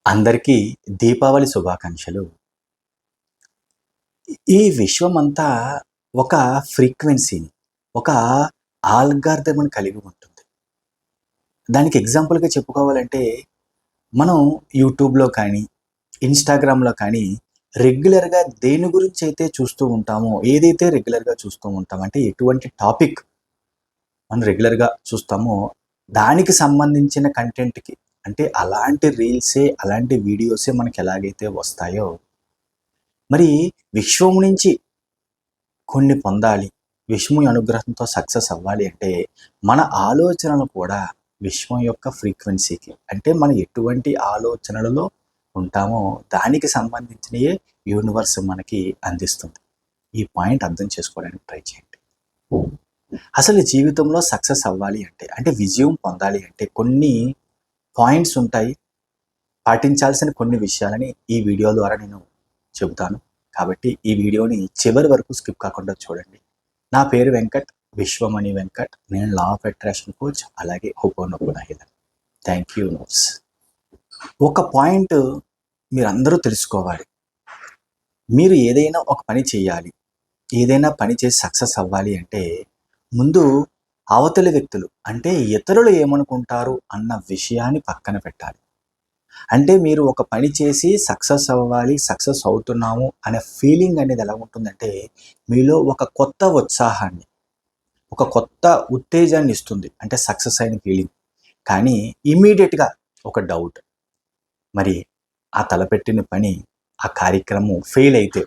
అందరికీ దీపావళి శుభాకాంక్షలు. ఈ విశ్వమంతా ఒక ఫ్రీక్వెన్సీని, ఒక ఆల్గారిథమ్‌ని కలిగి ఉంటుంది. దానికి ఎగ్జాంపుల్‌గా చెప్పుకోవాలంటే, మనం యూట్యూబ్‌లో కానీ, ఇన్‌స్టాగ్రామ్‌లో కానీ రెగ్యులర్‌గా దేని గురించైతే చూస్తూ ఉంటామో, ఏదైతే రెగ్యులర్‌గా చూస్తూ ఉంటామో, అంటే ఎటువంటి టాపిక్ మనం రెగ్యులర్‌గా చూస్తామో, దానికి సంబంధించిన కంటెంట్‌కి అంటే అలాంటి రీల్సే, అలాంటి వీడియోసే మనకెలాగైతే వస్తాయో, మరి విశ్వం నుంచి కొన్ని పొందాలి. విశ్వం అనుగ్రహంతో సక్సెస్ అవ్వాలి అంటే, మన ఆలోచనలు కూడా విశ్వం యొక్క ఫ్రీక్వెన్సీకి అంటే మనం ఎటువంటి ఆలోచనలలో ఉంటామో దానికి సంబంధించినయే యూనివర్స్ మనకి అందిస్తుంది. ఈ పాయింట్ అర్థం చేసుకోవడానికి ట్రై చేయండి. అసలు జీవితంలో సక్సెస్ అవ్వాలి అంటే, అంటే విజయం పొందాలి అంటే కొన్ని పాయింట్స్ ఉంటాయి. పాటించాల్సిన కొన్ని విషయాలని ఈ వీడియో ద్వారా నేను చెబుతాను. కాబట్టి ఈ వీడియోని చివరి వరకు స్కిప్ కాకుండా చూడండి. నా పేరు వెంకట్, విశ్వమణి వెంకట్. నేను లా ఆఫ్ అట్రాక్షన్ కోచ్, అలాగే hooponopono healer. Thank you notes. ఒక పాయింట్ మీరందరూ తెలుసుకోవాలి. మీరు ఏదైనా ఒక పని చేయాలి, ఏదైనా పని చేసి సక్సెస్ అవ్వాలి అంటే ముందు అవతలి వ్యక్తులు అంటే ఇతరులు ఏమనుకుంటారు అన్న విషయాన్ని పక్కన పెట్టాలి. అంటే మీరు ఒక పని చేసి సక్సెస్ అవ్వాలి, సక్సెస్ అవుతున్నాము అనే ఫీలింగ్ అనేది ఎలా ఉంటుందంటే, మీలో ఒక కొత్త ఉత్సాహాన్ని, ఒక కొత్త ఉత్తేజాన్ని ఇస్తుంది. అంటే సక్సెస్ అయిన ఫీలింగ్. కానీ ఇమ్మీడియట్‌గా ఒక డౌట్. మరి ఆ తలపెట్టిన పని, ఆ కార్యక్రమం ఫెయిల్ అయితే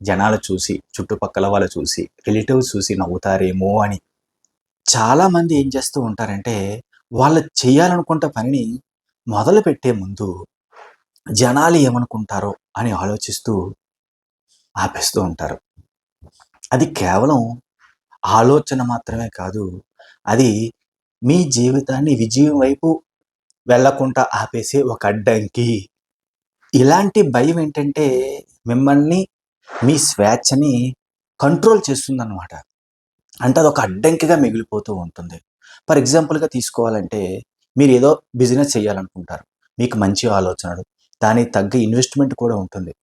జనాలు చూసి, చుట్టుపక్కల వాళ్ళు చూసి, రిలేటివ్స్ చూసి నవ్వుతారేమో అని చాలామంది ఏం చేస్తూ ఉంటారంటే, వాళ్ళు చేయాలనుకుంటే పనిని మొదలుపెట్టే ముందు జనాలు ఏమనుకుంటారో అని ఆలోచిస్తూ ఆపేస్తూ ఉంటారు. అది కేవలం ఆలోచన మాత్రమే కాదు. అది మీ జీవితాన్ని విజయం వైపు వెళ్ళకుండా ఆపేసే ఒక అడ్డంకి. ఇలాంటి భయం ఏంటంటే మిమ్మల్ని, మీ స్వేచ్ఛని కంట్రోల్ చేస్తుందన్నమాట. అంటే అదొక అడ్డంకిగా మిగిలిపోతూ ఉంటుంది. ఫర్ ఎగ్జాంపుల్‌గా తీసుకోవాలంటే మీరేదో బిజినెస్ చేయాలనుకుంటారు. మీకు మంచి ఆలోచనలు, దానికి తగ్గ ఇన్వెస్ట్‌మెంట్ కూడా ఉంటుంది.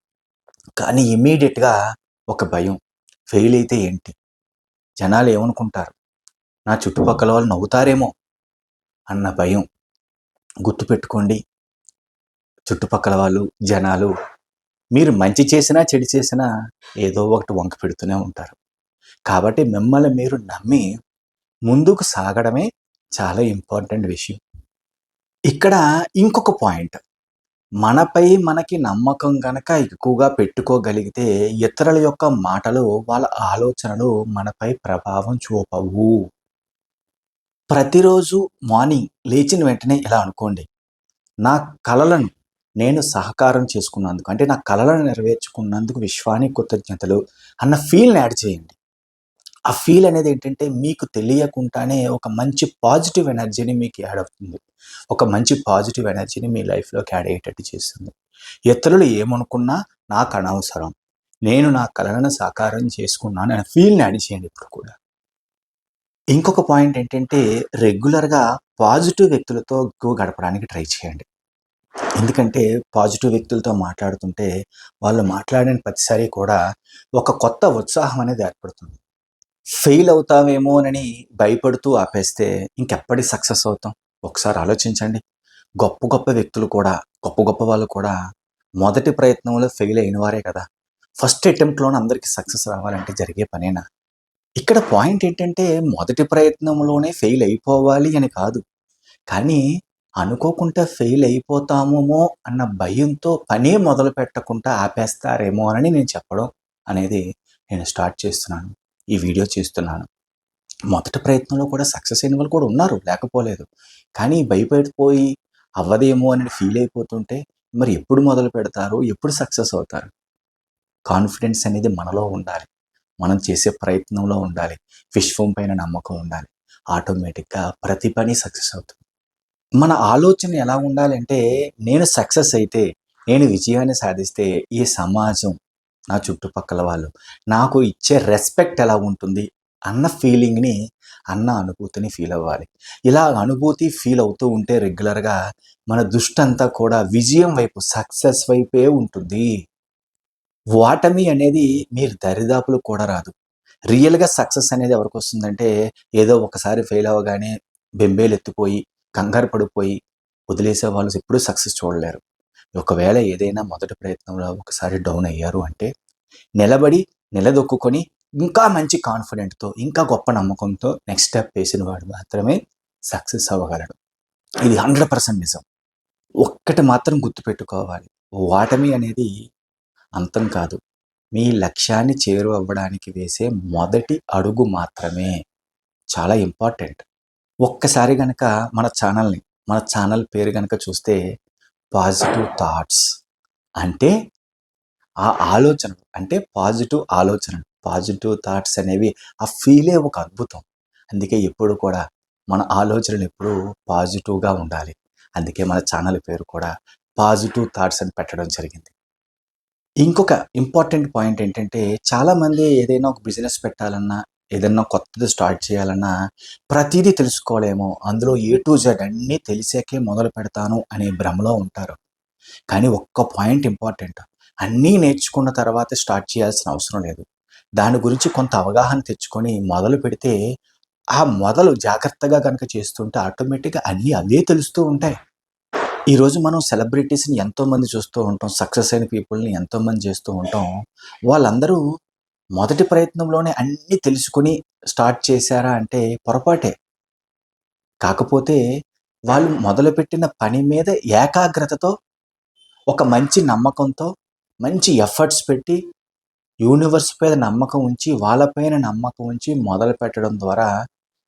కానీ ఇమ్మీడియేట్‌గా ఒక భయం. ఫెయిల్ అయితే ఏంటి? జనాలు ఏమనుకుంటారు? నా చుట్టుపక్కల వాళ్ళు నవ్వుతారేమో అన్న భయం. గుర్తుపెట్టుకోండి, చుట్టుపక్కల వాళ్ళు, జనాలు మీరు మంచి చేసినా, చెడు చేసినా ఏదో ఒకటి వంక పెడుతూనే ఉంటారు. కాబట్టి మిమ్మల్ని మీరు నమ్మి ముందుకు సాగడమే చాలా ఇంపార్టెంట్ విషయం. ఇక్కడ ఇంకొక పాయింట్. మనపై మనకి నమ్మకం గనక ఎక్కువగా పెట్టుకోగలిగితే ఇతరుల యొక్క మాటలు, వాళ్ళ ఆలోచనలు మనపై ప్రభావం చూపవు. ప్రతిరోజు మార్నింగ్ లేచిన వెంటనే ఇలా అనుకోండి. నా కలలను నేను సహకారం చేసుకున్నందుకు, అంటే నా కలలను నెరవేర్చుకున్నందుకు విశ్వానికి కృతజ్ఞతలు అన్న ఫీల్‌ని యాడ్ చేయండి. ఆ ఫీల్ అనేది ఏంటంటే మీకు తెలియకుండానే ఒక మంచి పాజిటివ్ ఎనర్జీని మీకు యాడ్ అవుతుంది. ఒక మంచి పాజిటివ్ ఎనర్జీని మీ లైఫ్‌లోకి యాడ్ అయ్యేటట్టు చేస్తుంది. ఇతరులు ఏమనుకున్నా నాకు అనవసరం. నేను నా కలలను సాకారం చేసుకున్నాను అనే ఫీల్‌ని యాడ్ చేయండి ఎప్పుడు కూడా. ఇంకొక పాయింట్ ఏంటంటే రెగ్యులర్‌గా పాజిటివ్ వ్యక్తులతో ఎక్కువ గడపడానికి ట్రై చేయండి. ఎందుకంటే పాజిటివ్ వ్యక్తులతో మాట్లాడుతుంటే వాళ్ళు మాట్లాడిన ప్రతిసారి కూడా ఒక కొత్త ఉత్సాహం అనేది ఏర్పడుతుంది. ఫెయిల్ అవుతామేమోనని భయపడుతూ ఆపేస్తే ఇంకెప్పటికి సక్సెస్ అవుతాం? ఒకసారి ఆలోచించండి. గొప్ప గొప్ప వ్యక్తులు కూడా, గొప్ప గొప్ప వాళ్ళు కూడా మొదటి ప్రయత్నంలో ఫెయిల్ అయిన వారే కదా! ఫస్ట్ అటెంప్ట్‌లోనే అందరికి సక్సెస్ రావాలంటే జరిగే పనేనా? ఇక్కడ పాయింట్ ఏంటంటే మొదటి ప్రయత్నంలోనే ఫెయిల్ అయిపోవాలి అని కాదు. కానీ అనుకోకుండా ఫెయిల్ అయిపోతామేమో అన్న భయంతో పనే మొదలు పెట్టకుండా ఆపేస్తారేమో అని నేను చెప్పడం అనేది నేను స్టార్ట్ చేస్తున్నాను. ఈ వీడియో చేస్తున్నాను. మొదటి ప్రయత్నంలో కూడా సక్సెస్ అయిన వాళ్ళు కూడా ఉన్నారు, లేకపోలేదు. కానీ భయపడిపోయి అవ్వదేమో అని ఫీల్ అయిపోతుంటే మరి ఎప్పుడు మొదలు పెడతారు? ఎప్పుడు సక్సెస్ అవుతారు? కాన్ఫిడెన్స్ అనేది మనలో ఉండాలి. మనం చేసే ప్రయత్నంలో ఉండాలి. విశ్వం పైన నమ్మకం ఉండాలి. ఆటోమేటిక్‌గా ప్రతి పని సక్సెస్ అవుతుంది. మన ఆలోచన ఎలా ఉండాలంటే, నేను సక్సెస్ అయితే, నేను విజయాన్ని సాధిస్తే ఈ సమాజం, నా చుట్టుపక్కల వాళ్ళు నాకు ఇచ్చే రెస్పెక్ట్ ఎలా ఉంటుంది అన్న ఫీలింగ్‌ని, అన్న అనుభూతిని ఫీల్ అవ్వాలి. ఇలా అనుభూతి ఫీల్ అవుతూ ఉంటే రెగ్యులర్‌గా మన దృష్టంతా కూడా విజయం వైపు, సక్సెస్ వైపే ఉంటుంది. ఓటమి అనేది మీరు దరిదాపులకు కూడా రాదు. రియల్‌గా సక్సెస్ అనేది ఎవరికొస్తుందంటే, ఏదో ఒకసారి ఫెయిల్ అవ్వగానే బెంబేలెత్తిపోయి, కంగారు పడిపోయి వదిలేసే వాళ్ళు ఎప్పుడూ సక్సెస్ చూడలేరు. ఒకవేళ ఏదైనా మొదటి ప్రయత్నంలో ఒకసారి డౌన్ అయ్యారు అంటే, నిలబడి, నిలదొక్కుకొని, ఇంకా మంచి కాన్ఫిడెంట్‌తో, ఇంకా గొప్ప నమ్మకంతో నెక్స్ట్ స్టెప్ వేసిన వాడు మాత్రమే సక్సెస్ అవ్వగలడు. ఇది 100% నిజం. ఒక్కటి మాత్రం గుర్తుపెట్టుకోవాలి. ఓటమి అనేది అంతం కాదు. మీ లక్ష్యాన్ని చేరువవ్వడానికి వేసే మొదటి అడుగు మాత్రమే. చాలా ఇంపార్టెంట్. ఒక్కసారి గనక మన ఛానల్ పేరు గనక చూస్తే పాజిటివ్ థాట్స్ అంటే ఆ ఆలోచనలు అంటే పాజిటివ్ ఆలోచనలు. పాజిటివ్ థాట్స్ అనేవి ఆ ఫీలే ఒక అద్భుతం. అందుకే ఎప్పుడు కూడా మన ఆలోచనలు ఎప్పుడూ పాజిటివ్‌గా ఉండాలి. అందుకే మన ఛానల్ పేరు కూడా పాజిటివ్ థాట్స్ అని పెట్టడం జరిగింది. ఇంకొక ఇంపార్టెంట్ పాయింట్ ఏంటంటే, చాలామంది ఏదైనా ఒక బిజినెస్ పెట్టాలన్నా, ఏదన్నా కొత్తది స్టార్ట్ చేయాలన్నా, ప్రతీదీ తెలుసుకోలేము. అందులో ఏ టు జెడ్ అన్నీ తెలిసాకే మొదలు పెడతాను అనే భ్రమలో ఉంటారు. కానీ ఒక్క పాయింట్ ఇంపార్టెంట్. అన్నీ నేర్చుకున్న తర్వాతే స్టార్ట్ చేయాల్సిన అవసరం లేదు. దాని గురించి కొంత అవగాహన తెచ్చుకొని మొదలు పెడితే, ఆ మొదలు జాగ్రత్తగా గనక చేస్తుంటే ఆటోమేటిక్‌గా అన్నీ అవే తెలుస్తూ ఉంటాయి. ఈరోజు మనం సెలబ్రిటీస్‌ని ఎంతోమంది చూస్తూ ఉంటాం. సక్సెస్ అయిన పీపుల్‌ని ఎంతోమంది చేస్తూ ఉంటాం. వాళ్ళందరూ మొదటి ప్రయత్నంలోనే అన్నీ తెలుసుకొని స్టార్ట్ చేశారా అంటే పొరపాటే. కాకపోతే వాళ్ళు మొదలుపెట్టిన పని మీద ఏకాగ్రతతో, ఒక మంచి నమ్మకంతో, మంచి ఎఫర్ట్స్ పెట్టి, యూనివర్స్ మీద నమ్మకం ఉంచి, వాళ్ళ పైన నమ్మకం ఉంచి మొదలుపెట్టడం ద్వారా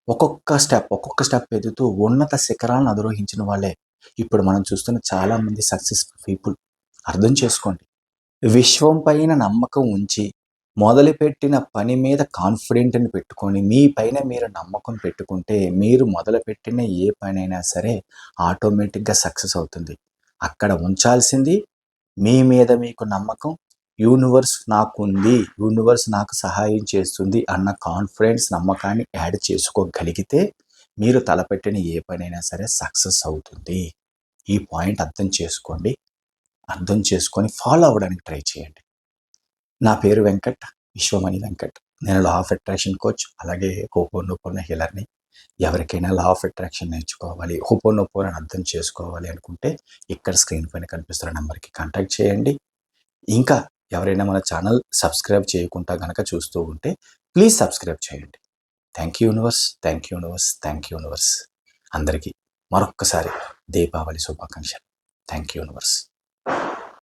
ఒక్కొక్క స్టెప్ ఎదుగుతూ ఉన్నత శిఖరాలను అధిరోహించిన వాళ్ళే ఇప్పుడు మనం చూస్తున్న చాలామంది సక్సెస్‌ఫుల్ పీపుల్. అర్థం చేసుకోండి. విశ్వం పైన నమ్మకం ఉంచి, మొదలుపెట్టిన పని మీద కాన్ఫిడెంట్‌ని పెట్టుకొని, మీ పైన మీరు నమ్మకం పెట్టుకుంటే, మీరు మొదలుపెట్టిన ఏ పనైనా సరే ఆటోమేటిక్‌గా సక్సెస్ అవుతుంది. అక్కడ ఉంచాల్సింది మీ మీద మీకు నమ్మకం. యూనివర్స్ నాకుంది. యూనివర్స్ నాకు సహాయం చేస్తుంది అన్న కాన్ఫిడెన్స్, నమ్మకాన్ని యాడ్ చేసుకోగలిగితే, మీరు తలపెట్టిన ఏ పనైనా సరే సక్సెస్ అవుతుంది. ఈ పాయింట్ అర్థం చేసుకోండి. అర్థం చేసుకొని ఫాలో అవ్వడానికి ట్రై చేయండి. నా పేరు వెంకట్. విశ్వమణి వెంకట్. నేను లా ఆఫ్ అట్రాక్షన్ కోచ్. అలాగే హోపోనోపోనో హీలర్‌ని. ఎవరికైనా లా ఆఫ్ అట్రాక్షన్ నేర్చుకోవాలి, హోపోనోపోనోని అర్థం చేసుకోవాలి అనుకుంటే, ఇక్కడ స్క్రీన్ పైన కనిపిస్తున్న నంబర్‌కి కాంటాక్ట్ చేయండి. ఇంకా ఎవరైనా మన ఛానల్ సబ్స్క్రైబ్ చేయకుండా గనక చూస్తూ ఉంటే, ప్లీజ్ సబ్స్క్రైబ్ చేయండి. Thank you universe. Thank you universe. Thank you universe. అందరికీ మరొక్కసారి దీపావళి శుభాకాంక్షలు. Thank you universe.